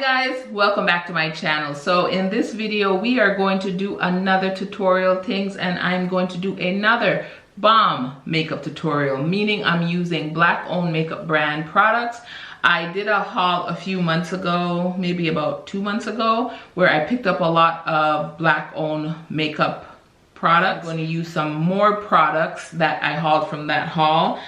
guys, welcome back to my channel. So in this video we are going to do another tutorial things, and I'm going to do another bomb makeup tutorial, meaning I'm using black owned makeup brand products. I did a haul a few months ago, maybe about 2 months ago, where I picked up a lot of black owned makeup products. I'm going to use some more products that I hauled from that haul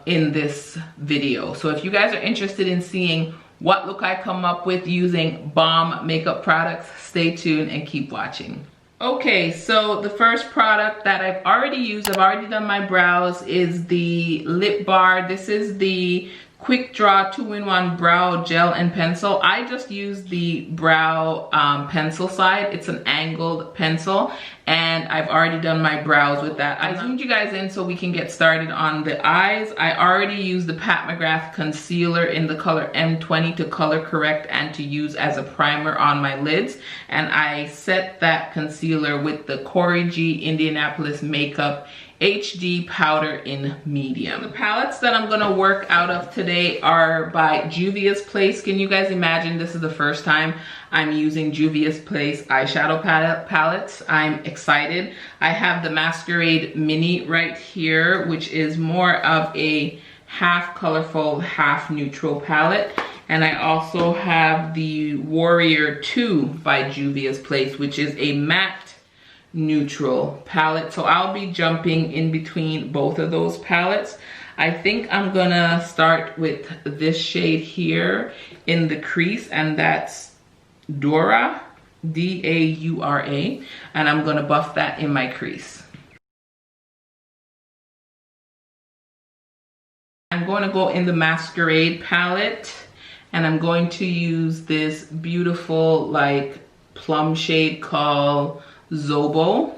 in this video. So if you guys are interested in seeing what look I come up with using bomb makeup products, stay tuned and keep watching. Okay, so the first product that I've already used, I've already done my brows, is the lip bar. This is the Quick Draw 2-in-1 brow gel and pencil. I just use the brow pencil side. It's an angled pencil, and I've already done my brows with that. I zoomed you guys in so we can get started on the eyes. I already used the Pat McGrath concealer in the color M20 to color correct and to use as a primer on my lids, and I set that concealer with the Cori Indianapolis Makeup HD powder in medium. The palettes that I'm gonna work out of today are by Juvia's Place. Can you guys imagine this is the first time I'm using Juvia's Place eyeshadow palettes? I'm excited. I have the Masquerade Mini right here, which is more of a half colorful, half neutral palette. And I also have the Warrior 2 by Juvia's Place, which is a matte neutral palette. So I'll be jumping in between both of those palettes. I think I'm gonna start with this shade here in the crease, and that's Dura, D-A-U-R-A, and I'm gonna buff that in my crease. I'm going to go in the Masquerade palette, and I'm going to use this beautiful like plum shade called Zobo.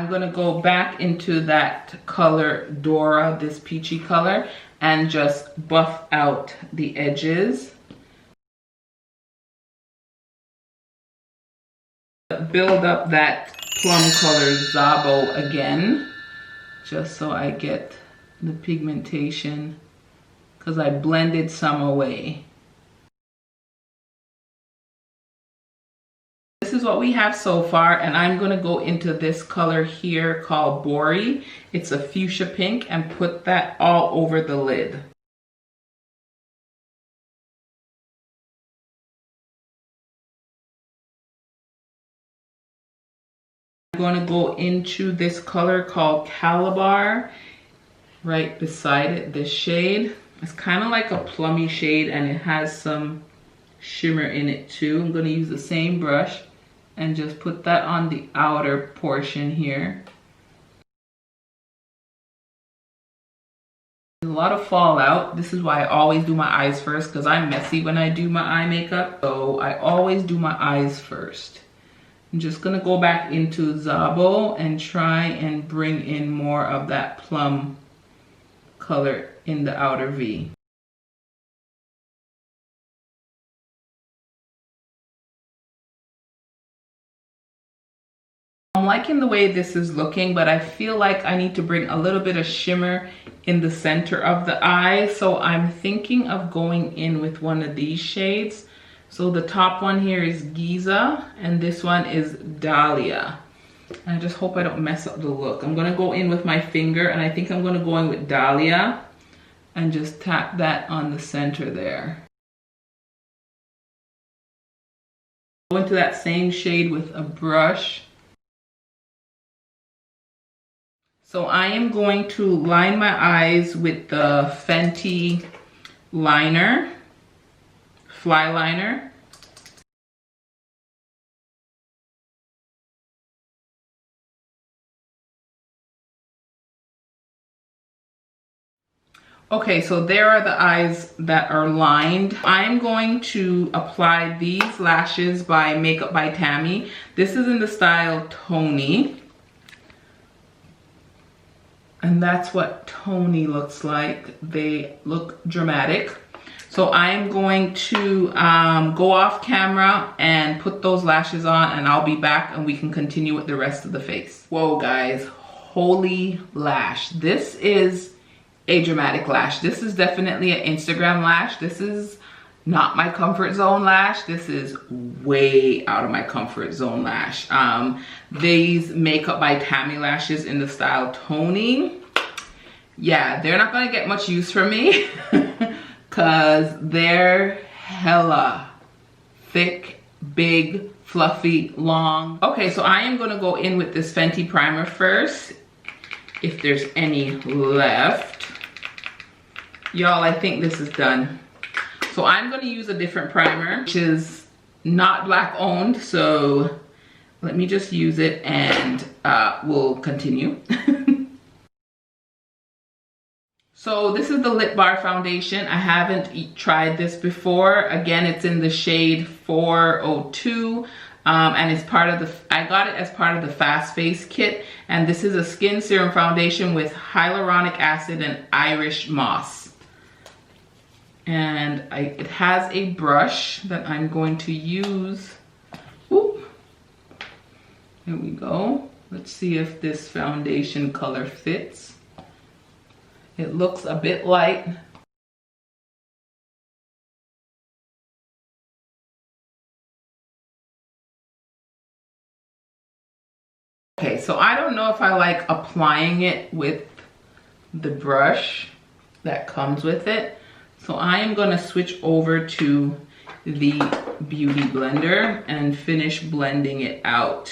I'm gonna go back into that color Dora, this peachy color, and just buff out the edges. Build up that plum color Zobo again, just so I get the pigmentation, because I blended some away. This is what we have so far, and I'm going to go into this color here called Bori. It's a fuchsia pink, and put that all over the lid. I'm going to go into this color called Calabar right beside it, this shade. It's kind of like a plummy shade, and it has some shimmer in it too. I'm going to use the same brush and just put that on the outer portion here. There's a lot of fallout. This is why I always do my eyes first, because I'm messy when I do my eye makeup. So I always do my eyes first. I'm just gonna go back into Zobo and try and bring in more of that plum color in the outer V. I'm liking the way this is looking, but I feel like I need to bring a little bit of shimmer in the center of the eye. So I'm thinking of going in with one of these shades. So the top one here is Giza, and this one is Dahlia. I just hope I don't mess up the look. I'm gonna go in with my finger, and I think I'm gonna go in with Dahlia and just tap that on the center there. Go into that same shade with a brush. So I am going to line my eyes with the Fenty liner, Flyliner. Okay, so there are the eyes that are lined. I'm going to apply these lashes by Makeup by Tammi. This is in the style Toni. And that's what Toni looks like. They look dramatic. So I'm going to go off camera and put those lashes on, and I'll be back and we can continue with the rest of the face. Whoa guys, holy lash. This is a dramatic lash. This is definitely an Instagram lash. This is not my comfort zone lash. This is way out of my comfort zone lash. These Makeup by Tammi lashes in the style Toni. Yeah, they're not gonna get much use from me because they're hella thick, big, fluffy, long. Okay, so I am gonna go in with this Fenty primer first, if there's any left. Y'all, I think this is done. So I'm gonna use a different primer, which is not black owned, so let me just use it and we'll continue. So this is the Lip Bar foundation. I haven't tried this before. Again, it's in the shade 402. And it's part of the, I got it as part of the Fast Face kit. And this is a skin serum foundation with hyaluronic acid and Irish moss. And it has a brush that I'm going to use. Ooh. There we go. Let's see if this foundation color fits. It looks a bit light. Okay, so I don't know if I like applying it with the brush that comes with it. So I am gonna switch over to the Beauty Blender and finish blending it out.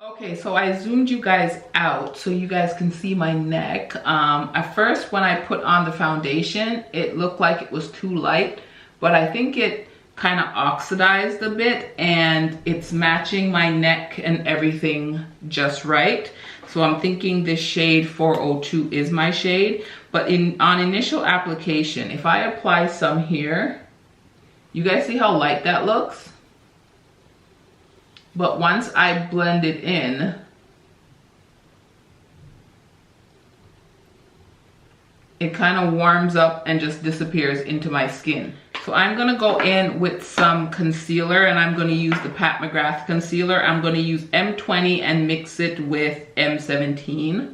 Okay, so I zoomed you guys out so you guys can see my neck. At first, when I put on the foundation, it looked like it was too light, but I think it kind of oxidized a bit and it's matching my neck and everything just right. So I'm thinking this shade 402 is my shade, but on initial application, if I apply some here, you guys see how light that looks? But once I blend it in, it kind of warms up and just disappears into my skin. So I'm gonna go in with some concealer and I'm gonna use the Pat McGrath concealer. I'm gonna use M20 and mix it with M17.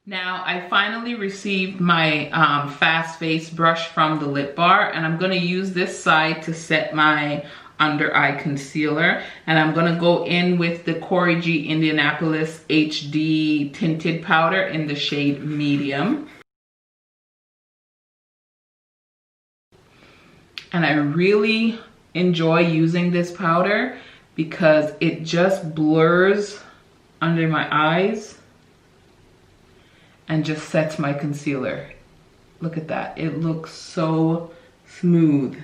Now I finally received my Fast Face brush from the Lip Bar, and I'm gonna use this side to set my under eye concealer, and I'm gonna go in with the Cori Indianapolis HD tinted powder in the shade medium. And I really enjoy using this powder because it just blurs under my eyes and just sets my concealer. Look at that, it looks so smooth.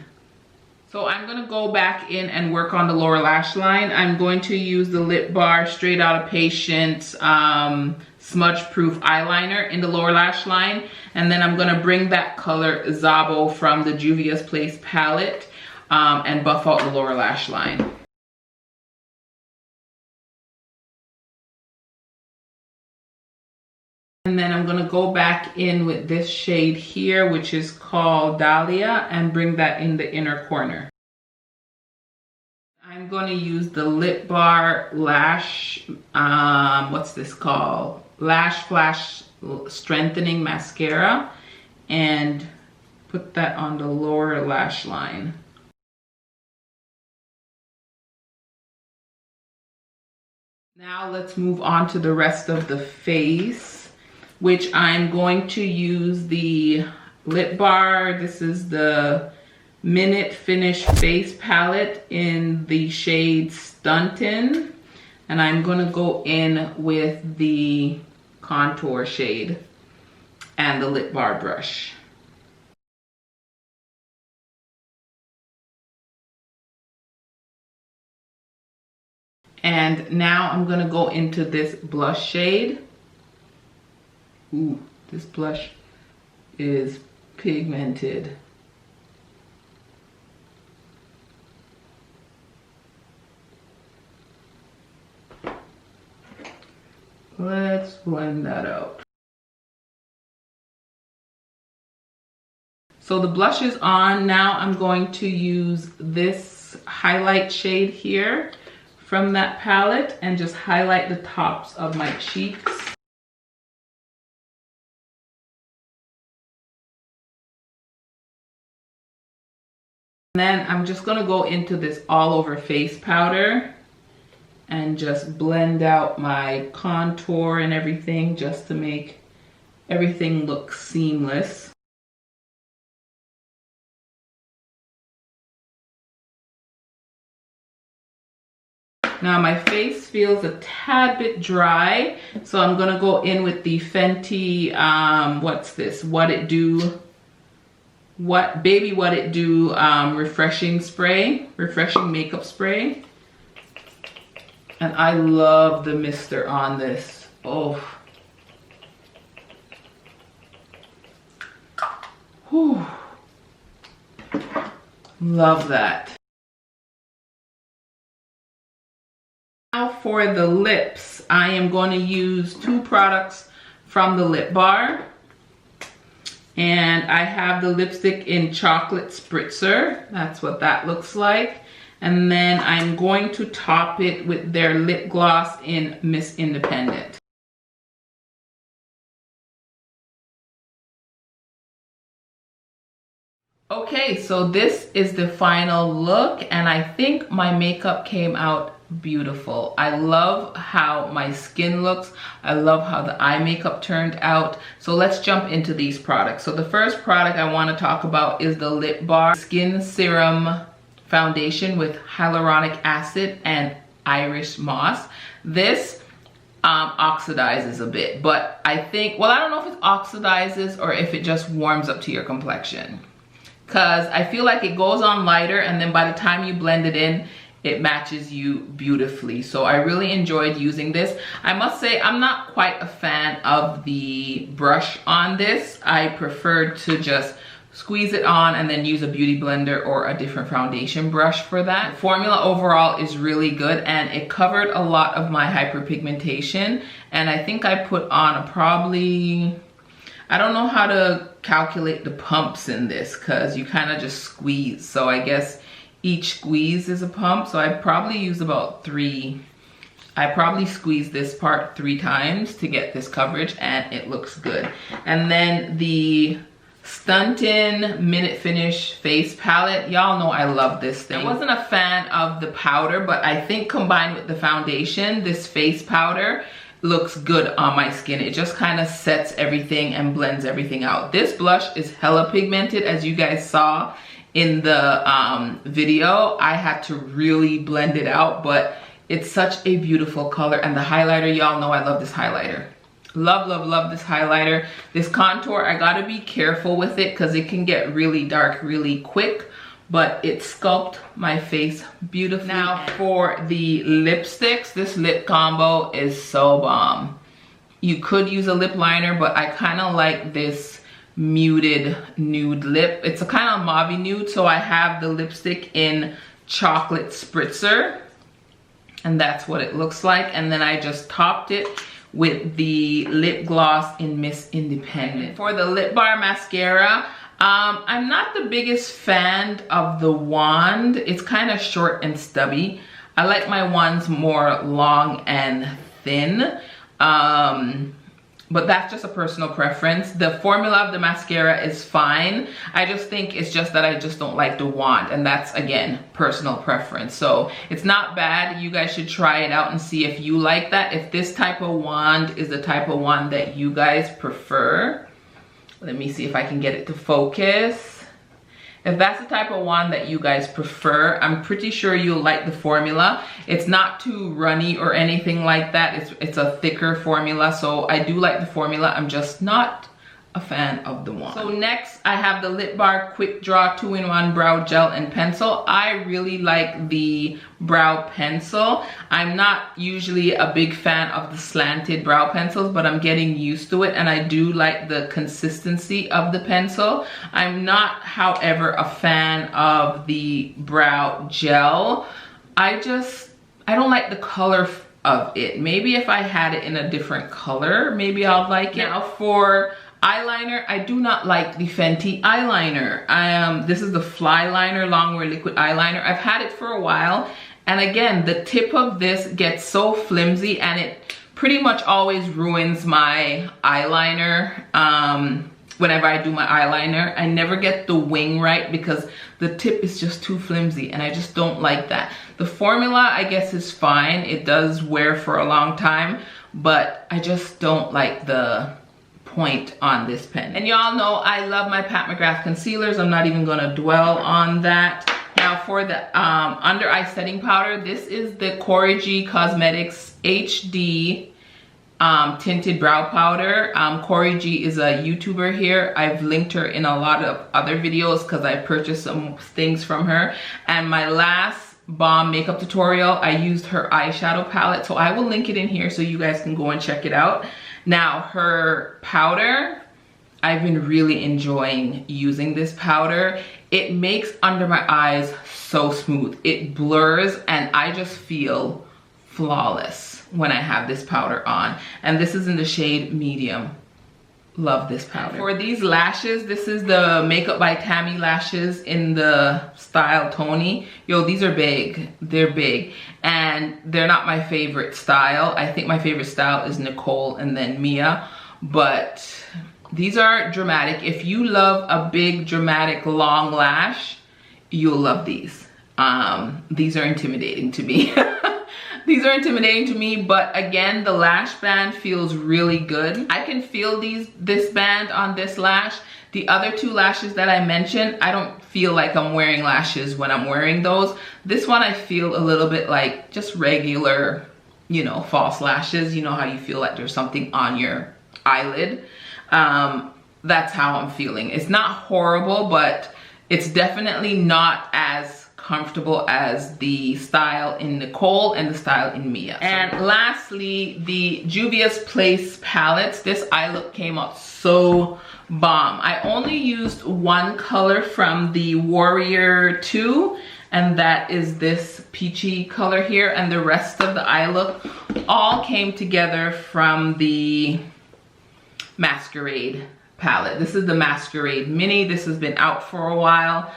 So I'm gonna go back in and work on the lower lash line. I'm going to use the Lip Bar Straight Outta Patience smudge proof eyeliner in the lower lash line. And then I'm gonna bring that color Zabo from the Juvia's Place palette and buff out the lower lash line. And then I'm gonna go back in with this shade here, which is called Dahlia, and bring that in the inner corner. I'm gonna use the Lip Bar Lash, what's this called? Lash Flash Strengthening Mascara, and put that on the lower lash line. Now let's move on to the rest of the face, which I'm going to use the Lip Bar. This is the Minute Finish Face Palette in the shade Stuntin. And I'm gonna go in with the contour shade and the Lip Bar brush. And now I'm gonna go into this blush shade. Ooh, this blush is pigmented. Let's blend that out. So the blush is on. Now I'm going to use this highlight shade here from that palette and just highlight the tops of my cheeks. And then I'm just gonna go into this all over face powder and just blend out my contour and everything just to make everything look seamless. Now my face feels a tad bit dry, so I'm gonna go in with the Fenty, what's this? What It Do refreshing spray, refreshing makeup spray. And I love the mister on this. Oh. Whew. Love that. Now for the lips, I am going to use two products from the lip bar. And I have the lipstick in Chocolate Spritzer. That's what that looks like. And then I'm going to top it with their lip gloss in Miss Independent. Okay, so this is the final look, and I think my makeup came out beautiful. I love how my skin looks. I love how the eye makeup turned out. So let's jump into these products. So the first product I want to talk about is the Lip Bar Skin Serum Foundation with hyaluronic acid and Irish moss. This oxidizes a bit, but I think, well, I don't know if it oxidizes or if it just warms up to your complexion, because I feel like it goes on lighter and then by the time you blend it in, it matches you beautifully. So I really enjoyed using this. I must say I'm not quite a fan of the brush on this. I prefer to just squeeze it on and then use a beauty blender or a different foundation brush for that. The formula overall is really good and it covered a lot of my hyperpigmentation, and I think I put on a probably, I don't know how to calculate the pumps in this because you kind of just squeeze. So I guess each squeeze is a pump. So I probably use about 3. I probably squeeze this part 3 times to get this coverage, and it looks good. And then the Stuntin Minute Finish Face Palette. Y'all know I love this thing. I wasn't a fan of the powder, but I think combined with the foundation, this face powder looks good on my skin. It just kind of sets everything and blends everything out. This blush is hella pigmented, as you guys saw in the video. I had to really blend it out, but it's such a beautiful color. And the highlighter, y'all know I love this highlighter. Love, love, love this highlighter. This contour, I gotta be careful with it because it can get really dark really quick, but it sculpted my face beautifully. Now for the lipsticks, this lip combo is so bomb. You could use a lip liner, but I kind of like this muted nude lip. It's a kind of mauve nude, so I have the lipstick in Chocolate Spritzer, and that's what it looks like. And then I just topped it with the lip gloss in Miss Independent. For the Lip Bar mascara, I'm not the biggest fan of the wand. It's kind of short and stubby. I like my wands more long and thin. But that's just a personal preference. The formula of the mascara is fine. I just think it's just that I just don't like the wand, and that's, again, personal preference. So it's not bad. You guys should try it out and see if you like that. If this type of wand is the type of wand that you guys prefer. Let me see if I can get it to focus. If that's the type of wand that you guys prefer, I'm pretty sure you'll like the formula. It's not too runny or anything like that. It's a thicker formula, so I do like the formula. I'm just not a fan of the wand. So next, I have the Lip Bar Quick Draw 2-in-1 Brow Gel and Pencil. I really like the brow pencil. I'm not usually a big fan of the slanted brow pencils, but I'm getting used to it, and I do like the consistency of the pencil. I'm not, however, a fan of the brow gel. I don't like the color of it. Maybe if I had it in a different color, maybe I'll like it. Now for Eyeliner, I do not like the Fenty eyeliner. This is the Flyliner Longwear liquid eyeliner. I've had it for a while, and again, the tip of this gets so flimsy and it pretty much always ruins my eyeliner. Whenever I do my eyeliner, I never get the wing right because the tip is just too flimsy, and I just don't like that. The formula, I guess, is fine. It does wear for a long time, but I just don't like the point on this pen. And y'all know I love my Pat McGrath concealers. I'm not even gonna dwell on that. Now for the under eye setting powder, this is the Cori Cosmetics HD tinted brow powder. Cori G is a YouTuber here. I've linked her in a lot of other videos because I purchased some things from her. And my last bomb makeup tutorial, I used her eyeshadow palette, so I will link it in here so you guys can go and check it out. Now her powder, I've been really enjoying using this powder. It makes under my eyes so smooth. It blurs and I just feel flawless when I have this powder on. And this is in the shade medium. Love this powder. For these lashes, this is the Makeup by Tammi lashes in the style Toni. Yo, these are big. They're big. And they're not my favorite style. I think my favorite style is Nicole and then Mia. But these are dramatic. If you love a big, dramatic, long lash, you'll love these. These are intimidating to me. These are intimidating to me, but again, the lash band feels really good. I can feel this band on this lash. The other two lashes that I mentioned, I don't feel like I'm wearing lashes when I'm wearing those. This one I feel a little bit like just regular, you know, false lashes. You know how you feel like there's something on your eyelid. That's how I'm feeling. It's not horrible, but it's definitely not as comfortable as the style in Nicole and the style in Mia. And lastly, the Juvia's Place palettes. This eye look came out so bomb. I only used one color from the Warrior 2, and that is this peachy color here, and the rest of the eye look all came together from the Masquerade palette. This is the Masquerade Mini. This has been out for a while.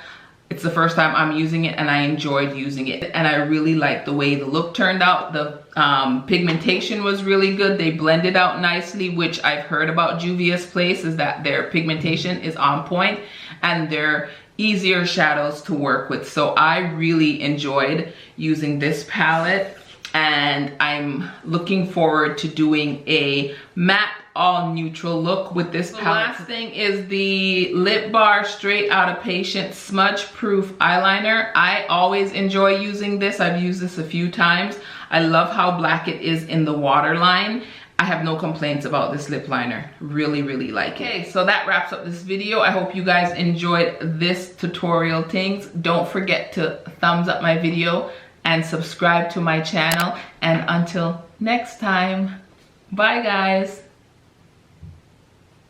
It's the first time I'm using it and I enjoyed using it. And I really like the way the look turned out. The pigmentation was really good. They blended out nicely, which I've heard about Juvia's Place is that their pigmentation is on point and they're easier shadows to work with. So I really enjoyed using this palette, and I'm looking forward to doing a matte all neutral look with this palette. The last thing is the Lip Bar Straight Outta Patient Smudge Proof Eyeliner. I always enjoy using this. I've used this a few times. I love how black it is in the waterline. I have no complaints about this lip liner. Really, really like it. Okay, so that wraps up this video. I hope you guys enjoyed this tutorial things. Don't forget to thumbs up my video and subscribe to my channel. And until next time, bye guys.